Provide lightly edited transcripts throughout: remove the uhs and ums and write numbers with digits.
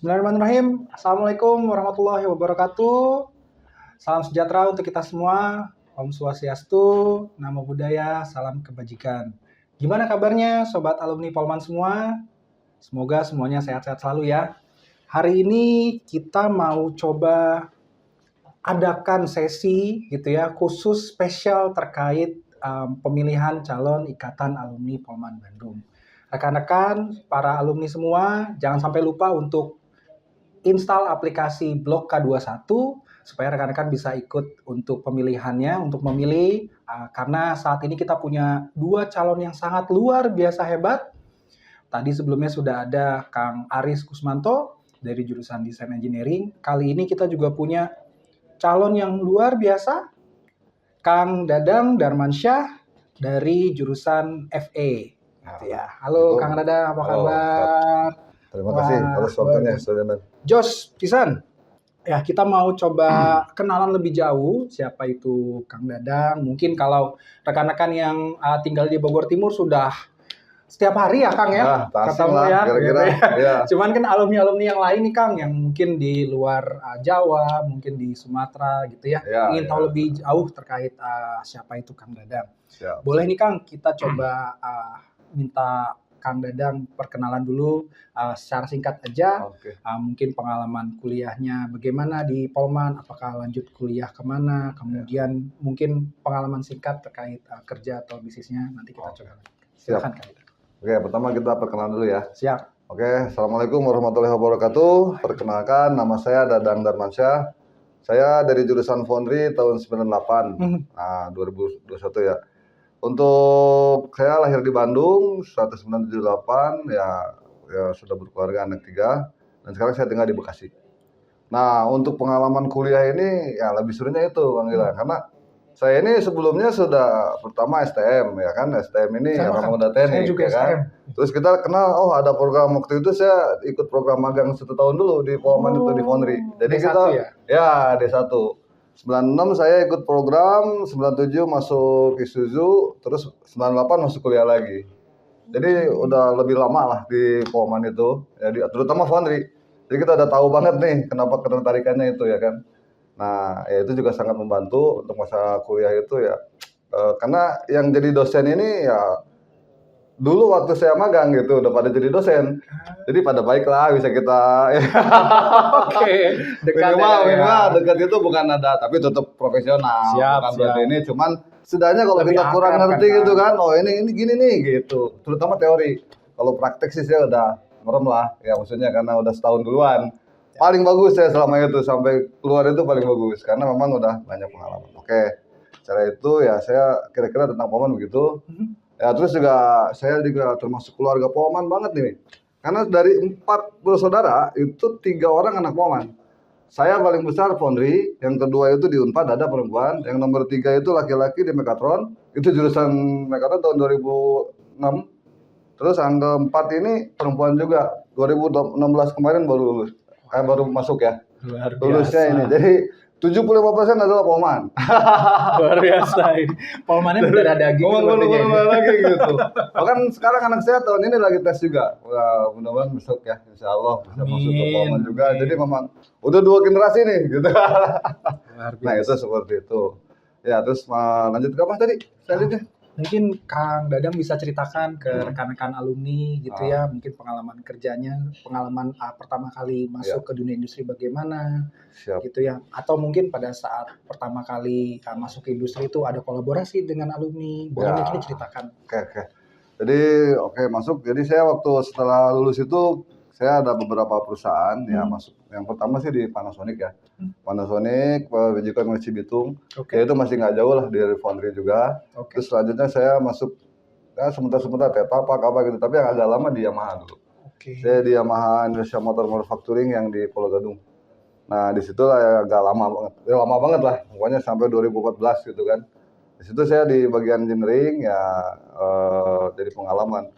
Bismillahirrahmanirrahim. Assalamualaikum warahmatullahi wabarakatuh. Salam sejahtera untuk kita semua. Om Swastiastu, Namo Buddhaya, salam kebajikan. Gimana kabarnya sobat alumni Polman semua? Semoga semuanya sehat-sehat selalu ya. Hari ini kita mau coba adakan sesi gitu ya, khusus spesial terkait pemilihan calon Ikatan Alumni Polman Bandung. Rekan-rekan, para alumni semua, jangan sampai lupa untuk install aplikasi Blok K21 supaya rekan-rekan bisa ikut untuk pemilihannya, untuk memilih karena saat ini kita punya dua calon yang sangat luar biasa hebat. Tadi sebelumnya sudah ada Kang Aris Kusmanto dari jurusan Desain Engineering. Kali ini kita juga punya calon yang luar biasa, Kang Dadang Darmansyah dari jurusan FE. Gitu ya. Halo Kang Dadang, apa kabar? Terima kasih atas waktunya, Saudara. Jos, pisan. Ya, kita mau coba kenalan lebih jauh siapa itu Kang Dadang. Mungkin kalau rekan-rekan yang tinggal di Bogor Timur sudah setiap hari ya Kang ya, ketemu ya. Kira-kira. Ya. Cuman kan alumni-alumni yang lain nih Kang, yang mungkin di luar Jawa, mungkin di Sumatera gitu ya, ingin tahu lebih jauh terkait siapa itu Kang Dadang. Siap. Boleh nih Kang, kita coba minta Kang Dadang perkenalan dulu secara singkat aja. Okay. Mungkin pengalaman kuliahnya bagaimana di Polman, apakah lanjut kuliah kemana, kemudian mungkin pengalaman singkat terkait kerja atau bisnisnya, nanti kita coba. Silakan Kang Dadang. Oke, pertama kita perkenalan dulu ya. Siap. Oke, Assalamualaikum warahmatullahi wabarakatuh. Perkenalkan, nama saya Dadang Darmansyah. Saya dari jurusan Foundry tahun 98, 2021 ya. Untuk saya lahir di Bandung 1978, ya sudah berkeluarga anak 3, dan sekarang saya tinggal di Bekasi. Nah, untuk pengalaman kuliah ini ya lebih serunya itu Bang Gilang, karena saya ini sebelumnya sudah pertama STM ya kan, STM ini Anak Muda Teknik ya kan. Terus kita kenal, ada program waktu itu saya ikut program magang 1 tahun dulu di Polman itu di Foundry. Jadi D1 kita ya D1. 96 saya ikut program, 97 masuk Isuzu, terus 98 masuk kuliah lagi. Jadi udah lebih lama lah di Polman itu, jadi terutama Foundry. Jadi kita udah tahu banget nih kenapa ketertarikannya itu ya kan. Nah, ya itu juga sangat membantu untuk masa kuliah itu ya. Karena yang jadi dosen ini ya dulu waktu saya magang gitu udah pada jadi dosen. Jadi pada baiklah bisa kita Oke, dekat minimal dekat itu bukan ada, tapi tetap profesional. Bukan berarti ini, cuman setidaknya kalau kita kurang ngerti gitu kan, ini gini nih gitu. Terutama teori. Kalau praktek sih saya udah merem lah, ya maksudnya karena udah setahun duluan. Paling bagus saya selama itu sampai keluar itu paling bagus karena memang udah banyak pengalaman. Oke, cara itu ya saya kira-kira tentang Polman begitu. Ya terus juga saya juga termasuk keluarga Polman banget nih. Karena dari 4 bersaudara itu 3 orang anak Polman. Saya paling besar Foundry, yang kedua itu di Unpad ada perempuan, yang nomor 3 itu laki-laki di Mekatron, itu jurusan Mekatron tahun 2006. Terus yang keempat ini perempuan juga, 2016 kemarin baru lulus. Baru masuk ya. Lulusnya ini. Jadi 75% adalah Polman. Luar biasa ini. Polmannya benar ada daging. Benar lagi gitu. Bahkan sekarang anak saya tahun ini lagi tes juga. Wah, mudah-mudahan besok ya, insya Allah bisa masuk ke Polman juga. Jadi memang udah 2 generasi nih gitu. Nah itu seperti itu. Ya terus lanjut ke apa tadi? Selanjutnya. Mungkin Kang Dadang bisa ceritakan ke rekan-rekan alumni gitu ya, mungkin pengalaman kerjanya, pengalaman pertama kali masuk ke dunia industri bagaimana. Siap. Gitu ya, atau mungkin pada saat pertama kali masuk ke industri itu ada kolaborasi dengan alumni, boleh mungkin diceritakan. Oke. Jadi masuk, jadi saya waktu setelah lulus itu saya ada beberapa perusahaan ya masuk. Yang pertama sih di Panasonic ya. Panasonic, Bjk Cibitung. Ya itu masih nggak jauh lah dari Foundry juga. Terus selanjutnya saya masuk ya sebentar Tetapak apa gitu, tapi yang agak lama di Yamaha dulu. Saya di Yamaha Indonesia Motor Manufacturing yang di Pulau Gadung. Nah di situ lah ya agak lama banget lah, pokoknya sampai 2014 gitu kan. Di situ saya di bagian engineering ya dari pengalaman.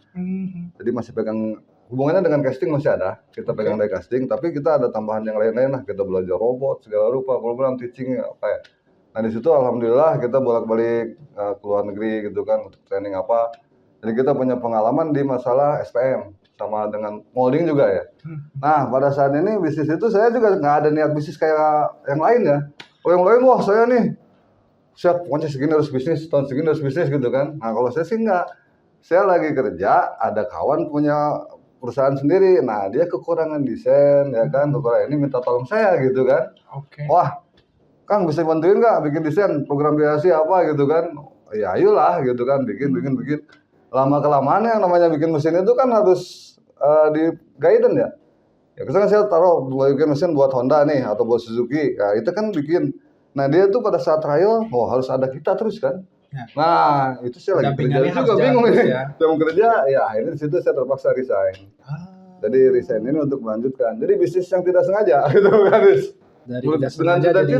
Jadi masih pegang hubungannya dengan casting masih ada, kita pegang dari casting, tapi kita ada tambahan yang lain-lain lah, kita belajar robot segala rupa, program teaching apa ya. Nah di situ alhamdulillah kita bolak-balik ke luar negeri gitu kan untuk training apa. Jadi kita punya pengalaman di masalah SPM, sama dengan molding juga ya. Nah pada saat ini bisnis itu saya juga nggak ada niat bisnis kayak yang lain ya. Oh yang lain wah saya nih siap pokoknya segini harus bisnis, tahun segini harus bisnis gitu kan. Nah kalau saya sih nggak. Saya lagi kerja, ada kawan punya perusahaan sendiri. Nah dia kekurangan desain ya kan, kekurangan ini minta tolong saya gitu kan. Wah Kang bisa bantuin nggak bikin desain program biasi apa gitu kan? Ya ayolah gitu kan, bikin. Lama kelamaan yang namanya bikin mesin itu kan harus di guidance ya. Ya misalnya saya taruh bikin mesin buat Honda nih atau buat Suzuki, ya itu kan bikin. Nah dia tuh pada saat trial, harus ada kita terus kan. Ya. Nah itu saya lagi kerja juga bingung ini. Jam kerja, ya akhirnya di situ saya terpaksa resign. Jadi resign ini untuk melanjutkan. Jadi bisnis yang tidak sengaja gitu kan. Dari tidak sengaja jadi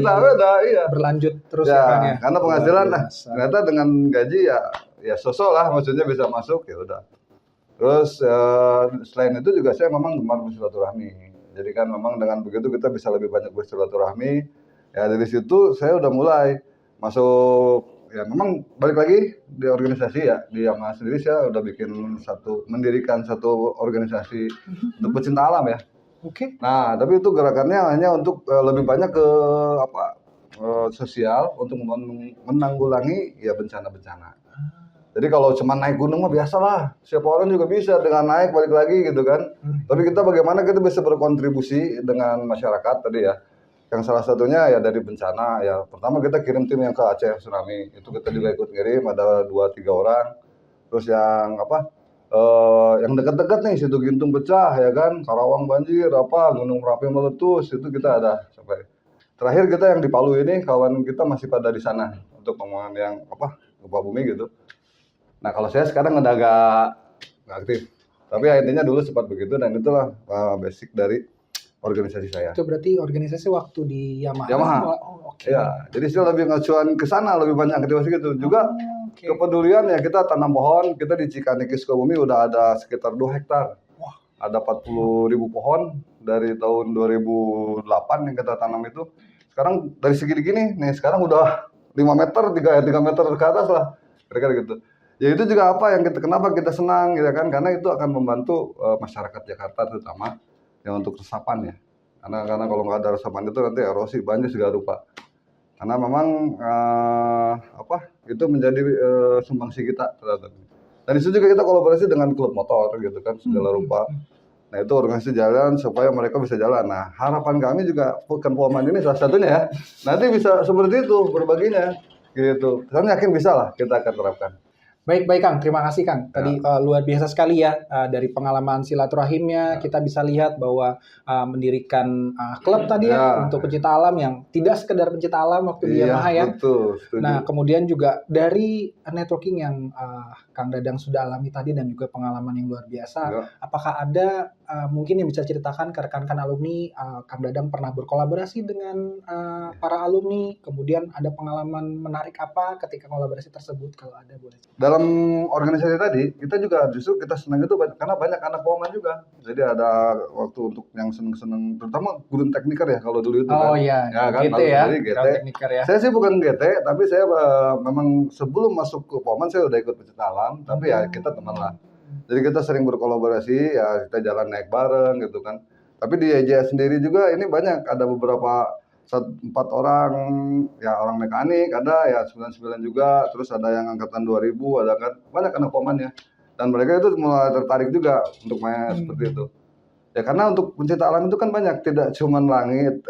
berlanjut terus ya, karena penghasilan ternyata dengan gaji ya sosok lah maksudnya bisa masuk ya udah. Terus selain itu juga saya memang gemar bersilaturahmi. Jadi kan memang dengan begitu kita bisa lebih banyak bersilaturahmi. Ya dari situ saya udah mulai masuk ya memang balik lagi di organisasi ya di Yamaha sendiri saya udah mendirikan satu organisasi untuk pecinta alam ya. Nah, tapi itu gerakannya hanya untuk lebih banyak ke sosial untuk menanggulangi ya bencana-bencana. Jadi kalau cuma naik gunung mah biasalah, siapa orang juga bisa dengan naik balik lagi gitu kan. Tapi kita bagaimana kita bisa berkontribusi dengan masyarakat tadi ya. Yang salah satunya ya dari bencana ya. Pertama kita kirim tim yang ke Aceh tsunami, itu kita juga ikut ngirim ada 2-3 orang. Terus yang dekat-dekat nih situ Gintung pecah ya kan, Karawang banjir Gunung Merapi meletus itu kita ada sampai terakhir kita yang di Palu ini kawan kita masih pada di sana untuk omongan yang gempa bumi gitu. Nah kalau saya sekarang udah nggak aktif, tapi intinya dulu sempat begitu dan itulah basic dari organisasi saya. Itu berarti organisasi waktu di Yamaha. Ya, jadi saya lebih ngacuan ke sana lebih banyak aktivitas gitu juga. Kepedulian ya kita tanam pohon, kita di Cikaniki Sukabumi udah ada sekitar 2 hektar. Ada 40.000 pohon dari tahun 2008 yang kita tanam itu. Sekarang dari segi gini, nih sekarang udah 5 meter, 3 meter ke atas lah. Kira-kira gitu. Ya itu juga kenapa kita senang gitu kan, karena itu akan membantu masyarakat Jakarta terutama yang untuk resapan ya. Karena kalau nggak ada resapan itu nanti erosi banjir segala rupa. Karena memang itu menjadi sumbangsi kita. Dan itu juga kita kolaborasi dengan klub motor gitu kan segala rupa. Nah itu organisasi jalan supaya mereka bisa jalan. Nah harapan kami juga Pekan Polman ini salah satunya ya. Nanti bisa seperti itu berbaginya gitu. Saya yakin bisa lah kita akan terapkan. Baik Kang, terima kasih Kang. Tadi luar biasa sekali ya dari pengalaman silaturahimnya kita bisa lihat bahwa mendirikan klub tadi untuk pecinta alam yang tidak sekedar pecinta alam waktu di Yamaha ya. Betul, setuju. Nah kemudian juga dari networking yang Kang Dadang sudah alami tadi dan juga pengalaman yang luar biasa. Apakah ada mungkin yang bisa ceritakan ke rekan-rekan alumni Kang Dadang pernah berkolaborasi dengan para alumni, kemudian ada pengalaman menarik apa ketika kolaborasi tersebut kalau ada boleh. Dalam organisasi tadi, kita juga justru kita senang itu karena banyak anak Polman juga. Jadi ada waktu untuk yang seneng-seneng, terutama guru tekniker ya kalau dulu itu kan. Oh iya, kan, GT ya, GT. Ya. Saya sih bukan GT, tapi saya memang sebelum masuk ke Polman saya udah ikut pecinta alam, tapi ya kita teman lah. Jadi kita sering berkolaborasi, ya kita jalan naik bareng gitu kan. Tapi di EJA sendiri juga ini banyak, ada beberapa 4 orang ya orang mekanik ada ya 99 juga, terus ada yang angkatan 2000 ada kan banyak anak Polman ya, dan mereka itu mulai tertarik juga untuk main seperti itu ya, karena untuk pencinta alam itu kan banyak, tidak cuma langit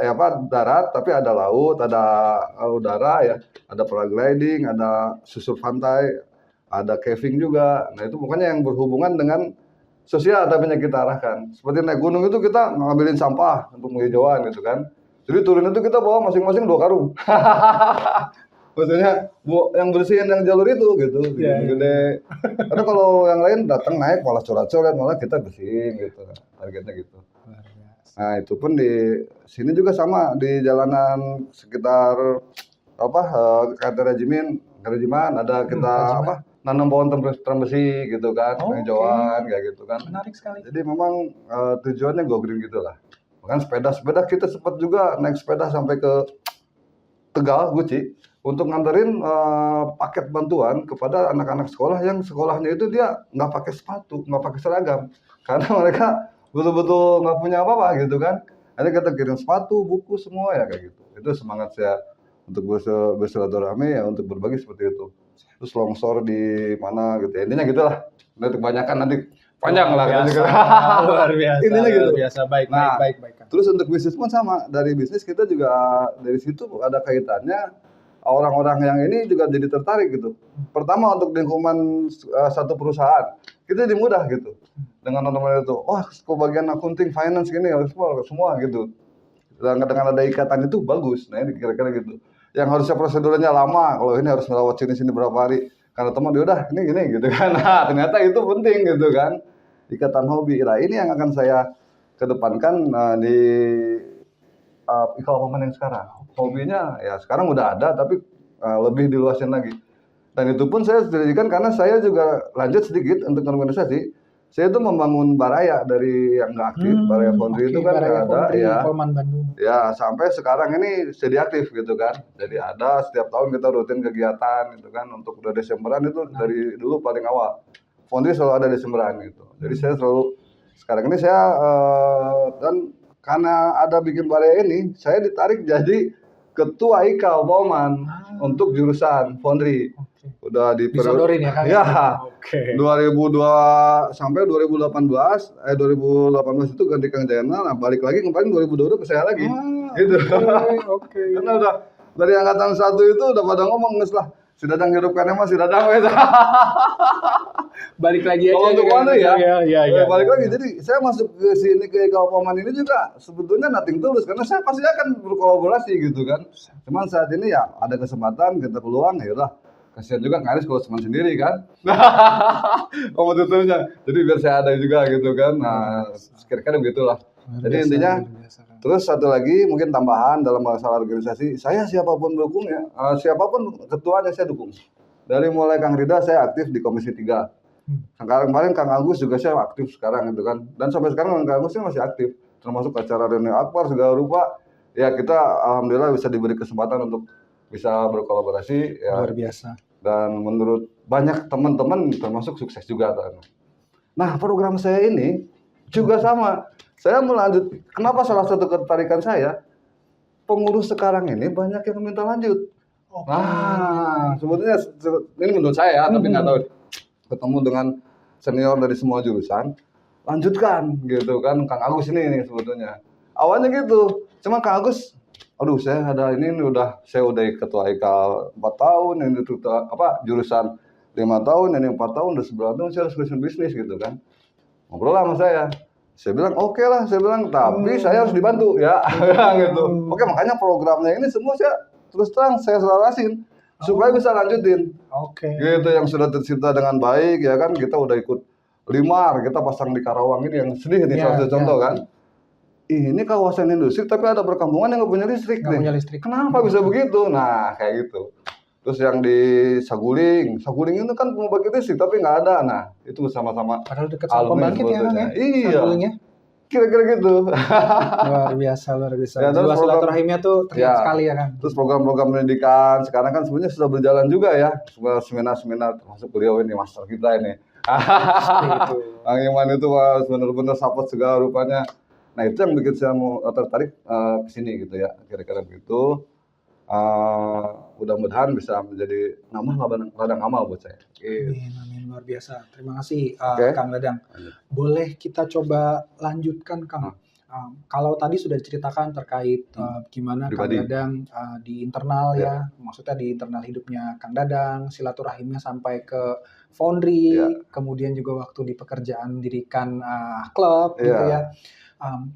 darat, tapi ada laut, ada udara ya, ada paragliding, ada susur pantai, ada caving juga. Nah itu pokoknya yang berhubungan dengan sosial tapi yang kita arahkan, seperti naik gunung itu kita ngambilin sampah untuk menghijauan gitu kan. Jadi turun itu kita bawa masing-masing 2 karung. Maksudnya yang bersihin yang jalur itu gitu, gede. Karena kalau yang lain datang naik malah coret-coret, malah kita bersihin gitu. Targetnya gitu. Nah, itu pun di sini juga sama di jalanan sekitar Regiman ada kita nanam pohon termbesi gitu kan, penghijauan kayak gitu kan. Menarik sekali. Jadi memang tujuannya go green gitulah. Bahkan sepeda kita sempat juga naik sepeda sampai ke Tegal, Guci, untuk nganterin paket bantuan kepada anak-anak sekolah yang sekolahnya itu dia nggak pakai sepatu, nggak pakai seragam. karena mereka betul-betul nggak punya apa-apa gitu kan. Ada kita kirim sepatu, buku semua ya kayak gitu. Itu semangat saya untuk bersilaturahmi ya, untuk berbagi seperti itu. Terus longsor di mana gitu ya. Intinya gitulah. Nanti kebanyakan nanti panjang lah kan. Luar biasa. Intinya gitu. Luar biasa. Baik. Terus untuk bisnis pun sama. Dari bisnis kita juga dari situ ada kaitannya. Orang-orang yang ini juga jadi tertarik gitu. Pertama untuk lingkungan satu perusahaan, kita jadi mudah gitu. Dengan teman-teman itu, wah bagian accounting, finance gini, semua gitu. Dengan ada ikatan itu bagus. Nah ini kira-kira gitu. Yang harusnya prosedurnya lama, kalau ini harus melewat sini berapa hari. Karena teman dia udah ini gini gitu kan. Nah ternyata itu penting gitu kan. Ikatan hobi. Nah ini yang akan saya kedepankan di Ikal Paman yang sekarang. Hobinya ya sekarang udah ada tapi lebih diluasin lagi. Dan itu pun saya jadikan karena saya juga lanjut sedikit untuk organisasi. Saya itu membangun Baraya dari yang nggak aktif, Baraya Foundry itu kan nggak ada ya. Polman Bandung. Ya sampai sekarang ini jadi aktif gitu kan. Jadi ada setiap tahun kita rutin kegiatan gitu kan. Untuk udah Desemberan itu dari dulu paling awal. Foundry selalu ada Desemberan gitu. Jadi saya selalu sekarang ini saya dan karena ada bikin Baraya ini, saya ditarik jadi ketua IKAL Bauman untuk jurusan Foundry. Udah disodorin ya Kang? Ya. 2002 sampai 2018 itu ganti Kang Jayana, nah balik lagi kemarin 2022 ke saya lagi. Gitu. Oke. Karena udah dari angkatan 1 itu udah pada ngomong nges lah. Si Dadang hidupkan emang si Dadang itu. Balik lagi aja. Untuk mana ya? Iya. Balik lagi. Jadi saya masuk ke sini ke IKAL Paman ini juga sebetulnya nothing tulus karena saya pasti akan berkolaborasi gitu kan. Cuman saat ini ya ada kesempatan, kita peluang ya udah. Kasihan juga Kang Aris kalau cuma sendiri kan. Kompetitornya. Jadi biar saya ada juga gitu kan. Nah, kira-kira begitulah. Jadi intinya terus satu lagi mungkin tambahan dalam masalah organisasi, saya siapapun dukungnya, siapapun ketuanya saya dukung. Dari mulai Kang Rida saya aktif di Komisi 3. Kemarin Kang Agus juga saya aktif sekarang gitu kan. Dan sampai sekarang Kang Agus masih aktif. Termasuk acara Reuni Akbar segala rupa. Ya kita alhamdulillah bisa diberi kesempatan untuk bisa berkolaborasi. Ya. Luar biasa. Dan menurut banyak teman-teman termasuk sukses juga. Nah program saya ini juga sama. Saya melanjut. Kenapa salah satu ketertarikan saya? Pengurus sekarang ini banyak yang minta lanjut. Nah, sebetulnya ini menurut saya, tapi nggak tahu. Ketemu dengan senior dari semua jurusan, lanjutkan gitu kan. Kang Agus ini sebetulnya. Awalnya gitu. Cuma Kang Agus, aduh saya ada ini saya udah ketua IKAL 4 tahun, ini jurusan 5 tahun, ini 4 tahun, udah 9 tahun saya harus ngurusin bisnis gitu kan. Ngobrol lah sama saya. Saya bilang oke lah, saya bilang tapi saya harus dibantu ya, gitu. Oke, makanya programnya ini semua saya terus terang saya selarasin supaya bisa lanjutin. Gitu yang sudah tercipta dengan baik ya kan, kita udah ikut Limar, kita pasang di Karawang ini yang sedih nih salah satu contoh kan. Ini kawasan industri tapi ada perkampungan yang nggak punya listrik nih. Kenapa bisa begitu? Nah kayak gitu. Terus yang di Saguling itu kan pembangkit listrik tapi nggak ada. Nah itu sama-sama. Padahal dekat sama pembangkit ya, kan, ya? Iya. Kira-kira gitu. Luar biasa. Ya, terus silaturahimnya tuh terlihat sekali ya kan. Terus program-program pendidikan sekarang kan sebenarnya sudah berjalan juga ya. Seminar-seminar termasuk beliau ini master kita ini. Kang Iman itu benar-benar support segala rupanya. Nah itu yang bikin saya mau tertarik ke sini gitu ya. Kira-kira begitu. Mudah-mudahan bisa menjadi ladang amal buat saya. Amin, luar biasa. Terima kasih Kang Dadang. Boleh kita coba lanjutkan Kang. Kalau tadi sudah diceritakan terkait gimana pribadi. Kang Dadang di internal ya, maksudnya di internal hidupnya Kang Dadang, silaturahimnya sampai ke Foundry, kemudian juga waktu di pekerjaan mendirikan klub gitu ya.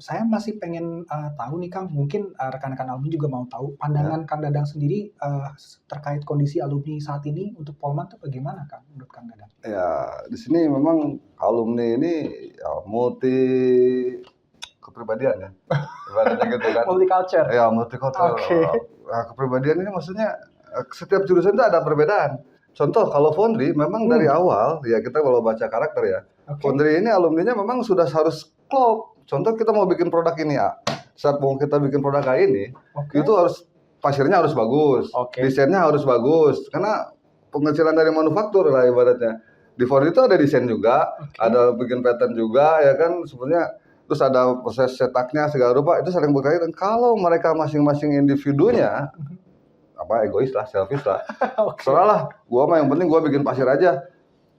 Saya masih pengen tahu nih Kang, mungkin rekan-rekan alumni juga mau tahu pandangan Kang Dadang sendiri terkait kondisi alumni saat ini untuk Polman itu bagaimana Kang menurut Kang Dadang? Ya di sini memang alumni ini multi kepribadian ya, ibaratnya gitu kan. Multicultural. Ya multicultural. Kepribadian ini maksudnya setiap jurusan itu ada perbedaan. Contoh kalau Foundry memang dari awal ya kita kalau baca karakter ya, Foundry ini alumninya memang sudah harus klop. Contoh kita mau bikin produk ini ya, saat mau kita bikin produk kayak ini, itu harus pasirnya harus bagus, desainnya harus bagus, karena penghasilan dari manufaktur lah ibaratnya. Di Ford itu ada desain juga, ada bikin pattern juga, ya kan sebenarnya. Terus ada proses cetaknya segala rupa, itu saling berkaitan. Kalau mereka masing-masing individunya egois lah, selfish lah. Soalnya gua mah yang penting gua bikin pasir aja.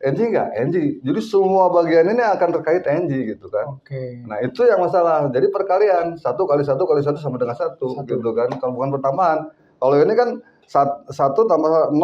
NG enggak? NG. Jadi semua bagian ini akan terkait NG gitu kan. Nah itu yang masalah. Jadi perkalian 1 kali 1 kali 1 sama dengan 1 gitu kan. Kalau bukan pertambahan. Kalau ini kan 1 tambah 0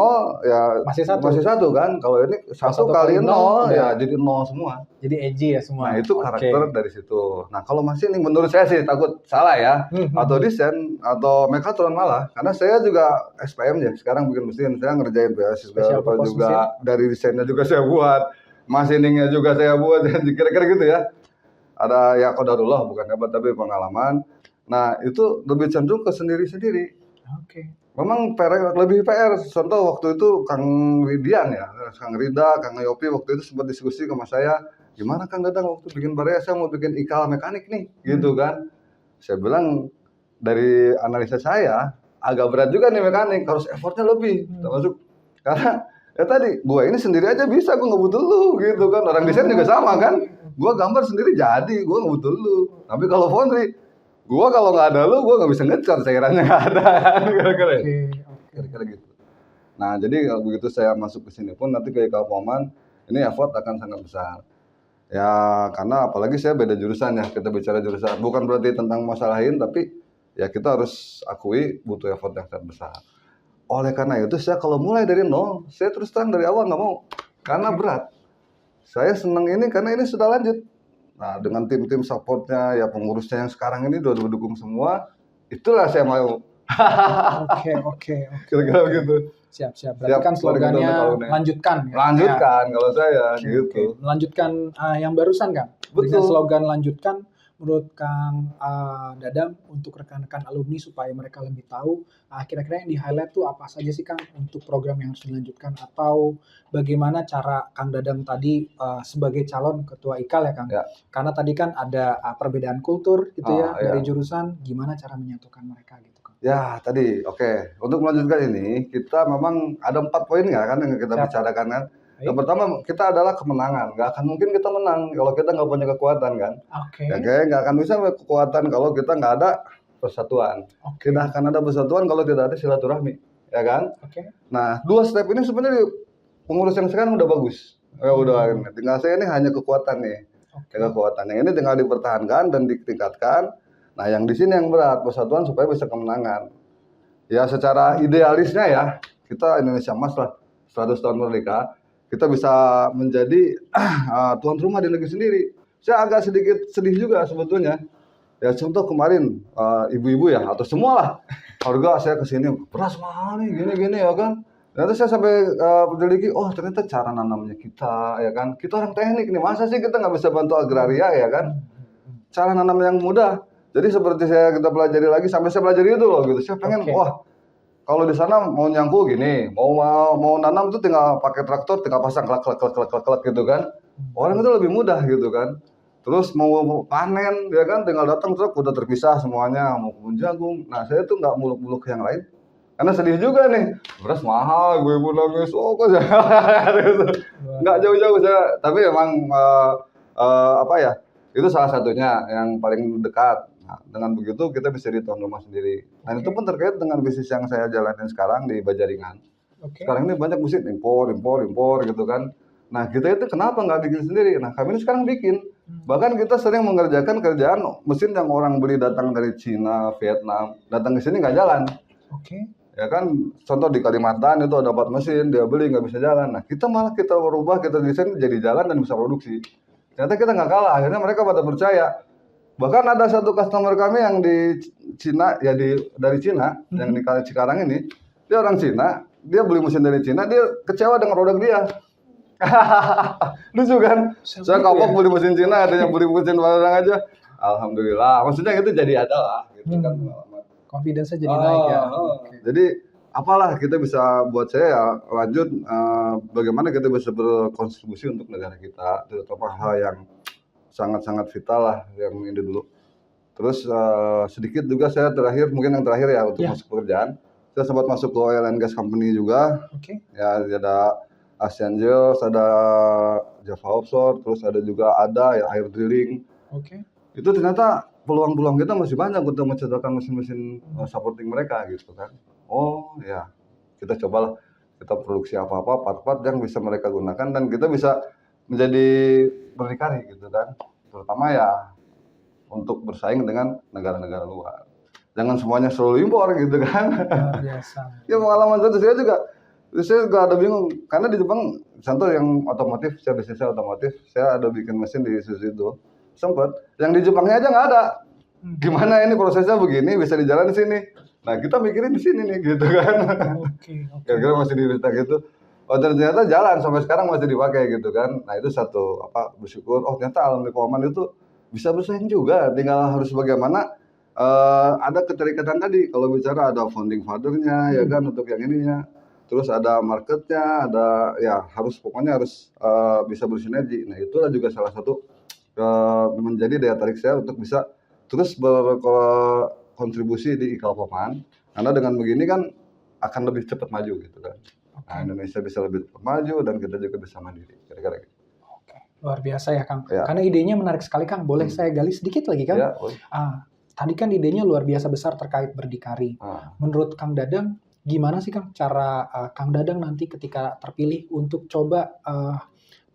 ya masih 1 kan. Kalau ini 1 kali 0 ya jadi 0 semua. Jadi NG ya semua. Nah itu karakter dari situ. Nah kalau masih ini menurut saya sih takut salah ya. Atau desain atau Mechatronics malah. Karena saya juga SPM ya. Sekarang bikin mesin. Saya ngerjain beasiswa juga. Dari desainnya juga saya buat. Machiningnya juga saya buat. Kira-kira gitu ya. Ada ya qadarullah bukan hebat tapi pengalaman. Nah itu lebih cenderung ke sendiri-sendiri. Memang lebih PR. Contoh waktu itu Kang Ridian ya. Kang Rida, Kang Yopi waktu itu sempat diskusi sama saya. Gimana Kang Dadang waktu bikin Baraya saya mau bikin ikal mekanik nih gitu kan. Saya bilang dari analisa saya agak berat juga nih mekanik, harus effortnya lebih termasuk karena ya tadi gua ini sendiri aja bisa, gua nggak butuh lu gitu kan. Orang desain juga sama kan, gua gambar sendiri jadi, gua nggak butuh lu. Tapi kalau foundry gua kalau nggak ada lu gua nggak bisa ngecat, cairannya nggak ada kira-kira gitu. Nah jadi kalau begitu saya masuk ke sini pun nanti ke ikal Poman ini effort akan sangat besar. Ya karena apalagi saya beda jurusan ya, kita bicara jurusan bukan berarti tentang masalahin tapi ya kita harus akui butuh effort yang sangat besar. Oleh karena itu saya kalau mulai dari nol, saya terus terang dari awal nggak mau karena berat. Saya senang ini karena ini sudah lanjut. Nah dengan tim-tim supportnya ya pengurusnya yang sekarang ini udah mendukung semua, itulah saya mau. Oke. Kira-kira begitu. Siap. Berarti kan slogannya lanjutkan. Lanjutkan kalau saya gitu. Melanjutkan yang barusan Kang. Dengan slogan lanjutkan menurut Kang Dadang untuk rekan-rekan alumni supaya mereka lebih tahu kira-kira yang di-highlight tuh apa saja sih Kang untuk program yang harus dilanjutkan atau bagaimana cara Kang Dadang tadi sebagai calon ketua IKAL ya Kang. Karena tadi kan ada perbedaan kultur gitu dari jurusan, gimana cara menyatukan mereka gitu. Ya tadi oke. Untuk melanjutkan ini kita memang ada 4 poin nggak kan yang kita bicarakan kan. Yang pertama kita adalah kemenangan. Nggak akan mungkin kita menang kalau kita nggak punya kekuatan kan. Nggak akan bisa kekuatan kalau kita nggak ada persatuan. Tidak akan ada persatuan kalau tidak ada silaturahmi, ya kan? Nah 2 step ini sebenarnya pengurus yang sekarang udah bagus. Ya udah tinggal saya ini hanya kekuatan nih. Kekuatan yang ini tinggal dipertahankan dan ditingkatkan. Nah, yang di sini yang berat, persatuan supaya bisa kemenangan. Ya, secara idealisnya ya, kita Indonesia Emas lah, 100 tahun merdeka, kita bisa menjadi tuan rumah di negeri sendiri. Saya agak sedikit sedih juga sebetulnya. Ya, contoh kemarin, ibu-ibu ya, atau semua lah, harga saya kesini, beras mahal nih, gini-gini ya kan. Ternyata saya sampai meneliti, oh ternyata cara nanamnya kita, ya kan. Kita orang teknik nih, masa sih kita nggak bisa bantu agraria ya kan. Cara nanam yang mudah. Jadi seperti kita pelajari lagi sampai saya pelajari itu loh gitu. Saya pengen wah kalau di sana mau nyangku gini, mau nanam itu tinggal pakai traktor, tinggal pasang klek gitu kan. Orang itu lebih mudah gitu kan. Terus mau panen ya kan tinggal datang truk udah terpisah semuanya, mau kebun jagung. Nah, saya tuh nggak muluk-muluk yang lain. Karena sedih juga nih. Beras mahal, ibu nangis, kok nggak jauh-jauh saya. Tapi memang itu salah satunya yang paling dekat. Nah, dengan begitu kita bisa di tuan rumah sendiri. Dan itu pun terkait dengan bisnis yang saya jalanin sekarang di Bajaringan. Sekarang ini banyak mesin impor gitu kan. Nah kita itu kenapa nggak bikin sendiri? Nah kami ini sekarang bikin. Bahkan kita sering mengerjakan kerjaan mesin yang orang beli datang dari Cina, Vietnam, datang ke sini nggak jalan. Ya kan, contoh di Kalimantan itu ada 4 mesin, dia beli nggak bisa jalan. Nah kita malah kita berubah, kita desain jadi jalan dan bisa produksi. Ternyata kita nggak kalah, akhirnya mereka pada percaya. Bahkan ada satu customer kami yang di Cina, ya dari Cina, yang di Kali Cikarang ini, dia orang Cina, dia beli mesin dari Cina, dia kecewa dengan produk dia. Lucu kan? Saya kapok beli mesin Cina, ada yang beli mesin barang aja. Alhamdulillah, maksudnya itu jadi ada lah. Gitu kan. Confidence-nya jadi naik ya. Jadi apalah kita bisa buat saya ya lanjut bagaimana kita bisa berkontribusi untuk negara kita, terutama hal yang sangat-sangat vital lah yang ini dulu. Terus sedikit juga saya mungkin yang terakhir ya untuk masuk pekerjaan. Saya sempat masuk ke oil and gas company juga. Ya ada Asian Geos, ada Java Offshore, terus ada juga ya air drilling. Oke. Itu ternyata peluang-peluang kita masih banyak untuk menciptakan mesin-mesin supporting mereka gitu kan. Oh ya, kita cobalah kita produksi apa-apa part-part yang bisa mereka gunakan dan kita bisa menjadi berdikari gitu kan. Terutama ya untuk bersaing dengan negara-negara luar. Jangan semuanya selalu impor gitu kan. Luar biasa. Ya pengalaman itu saya juga ada bingung karena di Jepang contoh yang otomotif, saya bisnisnya otomotif, saya ada bikin mesin di Isuzu itu sempat yang di Jepangnya aja nggak ada. Gimana ini prosesnya begini bisa di jalan di sini. Nah kita mikirin di sini nih gitu kan. Oke. Kira-kira masih di gitu. Oh ternyata jalan sampai sekarang masih dipakai gitu kan. Nah itu satu bersyukur. Oh ternyata alumni Koman itu bisa bersaing juga. Tinggal harus bagaimana ada keterikatan tadi. Kalau bicara ada founding father-nya ya kan untuk yang ininya. Terus ada marketnya, ada ya pokoknya harus bisa bersinergi. Nah itulah juga salah satu menjadi daya tarik saya untuk bisa terus berkontribusi di IKAL Poman. Karena dengan begini kan akan lebih cepat maju gitu kan. Nah, Indonesia bisa lebih cepat maju dan kita juga bisa mandiri. Kira-kira gitu. Oke. Luar biasa ya Kang. Ya. Karena idenya menarik sekali Kang. Boleh saya gali sedikit lagi Kang? Ya, tadi kan idenya luar biasa besar terkait berdikari. Menurut Kang Dadang, gimana sih Kang cara Kang Dadang nanti ketika terpilih untuk coba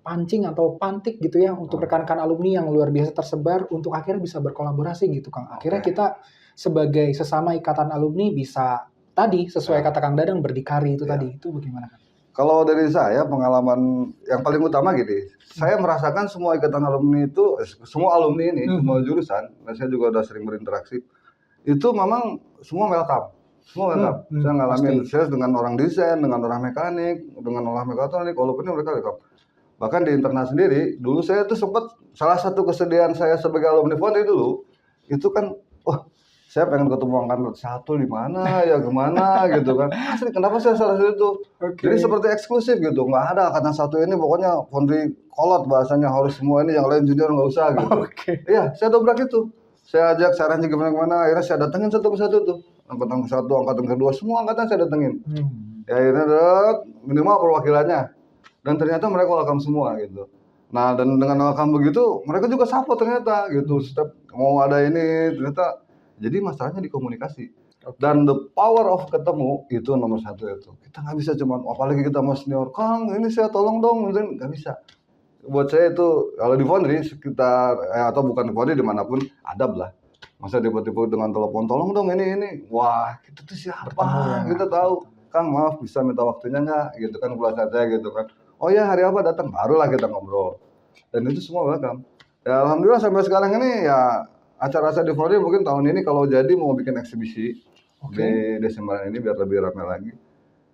pancing atau pantik gitu ya untuk rekan-rekan alumni yang luar biasa tersebar untuk akhirnya bisa berkolaborasi gitu Kang. Akhirnya kita sebagai sesama ikatan alumni bisa tadi sesuai kata Kang Dadang berdikari itu tadi. Itu bagaimana Kang? Kalau dari saya pengalaman yang paling utama gitu, saya merasakan semua ikatan alumni itu, semua alumni ini, semua jurusan, dan saya juga udah sering berinteraksi, itu memang semua welcome. Semua welcome. Saya ngalamin saya dengan orang desain, dengan orang mekanik, dengan orang mekatronik, walaupun mereka welcome. Bahkan di internal sendiri, dulu saya tuh sempat salah satu kesedihan saya sebagai alumni Foundry dulu, itu kan, saya pengen ketemu angkatan satu di mana ya gimana gitu kan. Asli kenapa saya salah satu itu? Jadi seperti eksklusif gitu, nggak ada angkatan satu ini pokoknya Foundry kolot bahasanya harus semua ini yang lain junior nggak usah gitu. Iya, saya dobrak itu. Saya ajak sarannya gimana, akhirnya saya datengin satu persatu tuh. Angkatan satu, angkatan kedua, semua angkatan saya datengin. Ya akhirnya minimal perwakilannya. Dan ternyata mereka welcome semua gitu. Nah dan dengan welcome begitu, mereka juga support ternyata gitu. Setiap mau ada ini ternyata. Jadi masalahnya di komunikasi. Dan the power of ketemu itu nomor satu itu. Kita nggak bisa cuman, apalagi kita mau senior, Kang ini saya tolong dong, nggak bisa. Buat saya itu, kalau di Foundry sekitar, atau bukan di Foundry dimanapun, adab lah. Masa tiba-tiba dengan telepon, tolong dong ini. Wah kita tuh siapa, kita tahu. Kang maaf bisa minta waktunya nggak, gitu kan, pulang saja gitu kan. Oh ya hari apa datang, barulah kita ngobrol. Dan itu semua welcome. Ya alhamdulillah sampai sekarang ini ya, acara saya di Foundry mungkin tahun ini kalau jadi mau bikin eksibisi di Desember ini biar lebih ramai lagi.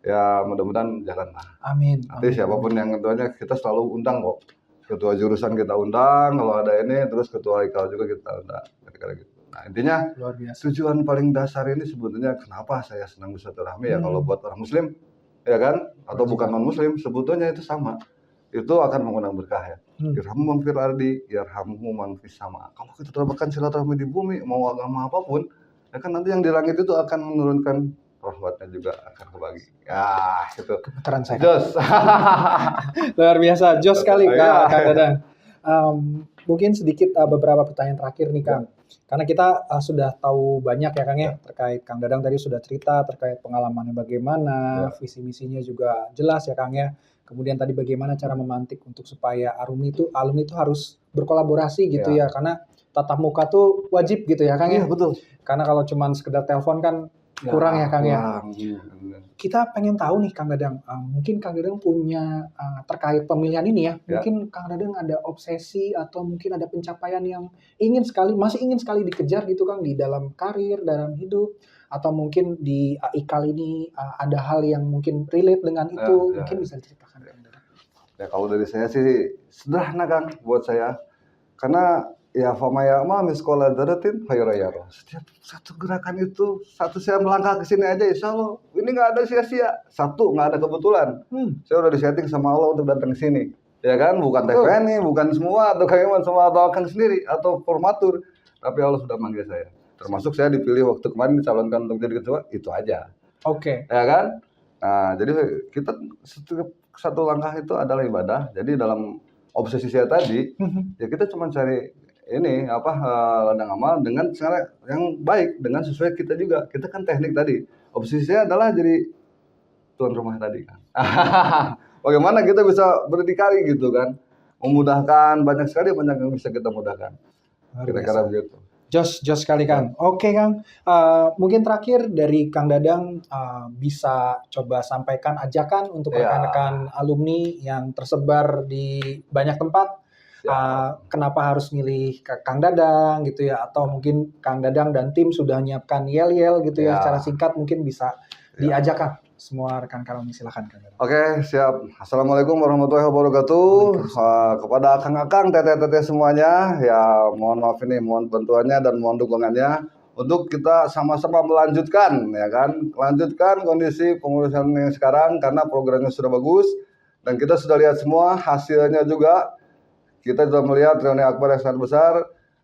Ya mudah-mudahan jalan lah. Amin. Nanti siapapun yang ketuanya kita selalu undang kok. Ketua jurusan kita undang, kalau ada ini, terus ketua IKAL juga kita undang. Kira-kira gitu. Nah intinya tujuan paling dasar ini sebetulnya kenapa saya senang bersilaturahmi ya kalau buat orang Muslim, ya kan? Atau bukan non-Muslim, sebetulnya itu sama. Itu akan mengundang berkah ya. Irhamu man fil ardi, yarhamuhu man fis sama. Kalau kita terapkan silaturahmi di bumi, mau agama apapun, ya kan nanti yang di langit itu akan menurunkan rahmatnya juga akan kebagi. Ya, itu. Kebetulan saya. Jos. Luar biasa, jos sekali Kang Dadang. Mungkin sedikit beberapa pertanyaan terakhir nih Kang. Karena kita sudah tahu banyak ya Kang ya terkait Kang Dadang tadi sudah cerita terkait pengalamannya bagaimana, visi misinya juga jelas ya Kang ya. Kemudian tadi bagaimana cara memantik untuk supaya alumni itu harus berkolaborasi gitu ya. Karena tatap muka tuh wajib gitu ya Kang ya. Betul. Karena kalau cuma sekedar telepon kan kurang ya Kang ya. Kita pengen tahu nih Kang Dadang, mungkin Kang Dadang punya terkait pemilihan ini ya. Mungkin Kang Dadang ada obsesi atau mungkin ada pencapaian yang masih ingin sekali dikejar gitu Kang di dalam karir, dalam hidup. Atau mungkin di IKAL ini ada hal yang mungkin relate dengan itu, mungkin bisa diceritakan. Ya kalau dari saya sih sederhana Kang buat saya, karena ya famaya mah sekolah daratin fayorayaro. Setiap satu gerakan itu, satu saya melangkah ke sini aja, insya Allah ini nggak ada sia-sia. Satu nggak ada kebetulan. Saya udah disetting sama Allah untuk datang ke sini, ya kan? Bukan TVNI, bukan semua atau kayak semua atau Kang sendiri atau formatur, tapi Allah sudah manggil saya. Termasuk saya dipilih waktu kemarin dicalonkan untuk jadi ketua, itu aja. Ya kan? Nah, jadi kita setiap satu langkah itu adalah ibadah. Jadi dalam obsesi saya tadi, ya kita cuma cari ini ladang amal dengan cara yang baik, dengan sesuai kita juga. Kita kan teknik tadi. Obsesi saya adalah jadi tuan rumah tadi kan. Bagaimana kita bisa berdikari gitu kan, memudahkan banyak sekali yang bisa kita mudahkan. Kira-kira begitu. Jos sekali Kang. Oke Kang, mungkin terakhir dari Kang Dadang bisa coba sampaikan ajakan untuk rekan-rekan alumni yang tersebar di banyak tempat. Kenapa harus milih Kang Dadang gitu ya? Atau mungkin Kang Dadang dan tim sudah menyiapkan yel-yel gitu ya? Secara singkat mungkin bisa diajarkan semua rekan-rekan alumni. Silakan Kang Dadang. Oke, siap. Assalamualaikum warahmatullahi wabarakatuh. Kepada akang-akang, teteh-teteh semuanya, ya mohon maaf ini, mohon bantuannya dan mohon dukungannya untuk kita sama-sama melanjutkan, ya kan, melanjutkan kondisi pengurusan yang sekarang karena programnya sudah bagus dan kita sudah lihat semua hasilnya juga. Kita sudah melihat reuni akbar yang sangat besar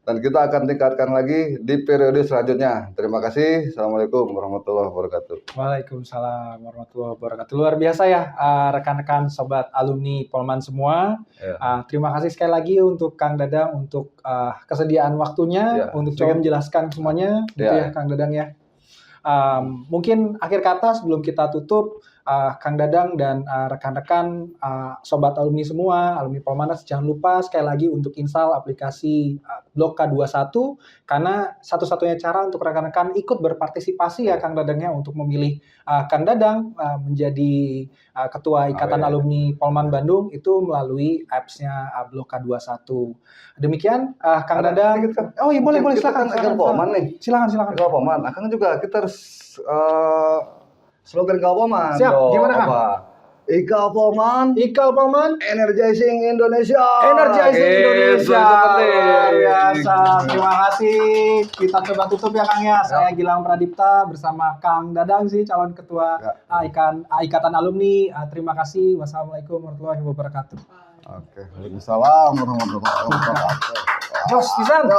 dan kita akan tingkatkan lagi di periode selanjutnya. Terima kasih. Assalamualaikum warahmatullahi wabarakatuh. Waalaikumsalam warahmatullahi wabarakatuh. Luar biasa ya rekan-rekan sobat alumni Polman semua. Terima kasih sekali lagi untuk Kang Dadang untuk kesediaan waktunya untuk coba menjelaskan semuanya gitu ya Kang Dadang ya. Mungkin akhir kata sebelum kita tutup, Kang Dadang dan rekan-rekan sobat alumni semua, alumni Polmanas, jangan lupa sekali lagi untuk install aplikasi Blok K21 karena satu-satunya cara untuk rekan-rekan ikut berpartisipasi ya Kang Dadangnya untuk memilih Kang Dadang menjadi Ketua Ikatan Alumni Polman Bandung itu melalui apps-nya Blok K21. Demikian Kang Dadang. Oh iya boleh silakan. Polman nih. Silakan. Polman. Akang juga kita harus slogan Polman. Siap, gimana Kang? Ikal Polman, Energizing Indonesia. Indonesia. Luar biasa. Terima kasih. Kita coba tutup ya Kang ya. Saya Gilang Pradipta bersama Kang Dadang sih calon ketua Ikatan Alumni. Terima kasih. Wassalamualaikum warahmatullahi wabarakatuh. Oke, waalaikumsalam warahmatullahi wabarakatuh. Jos, pisan.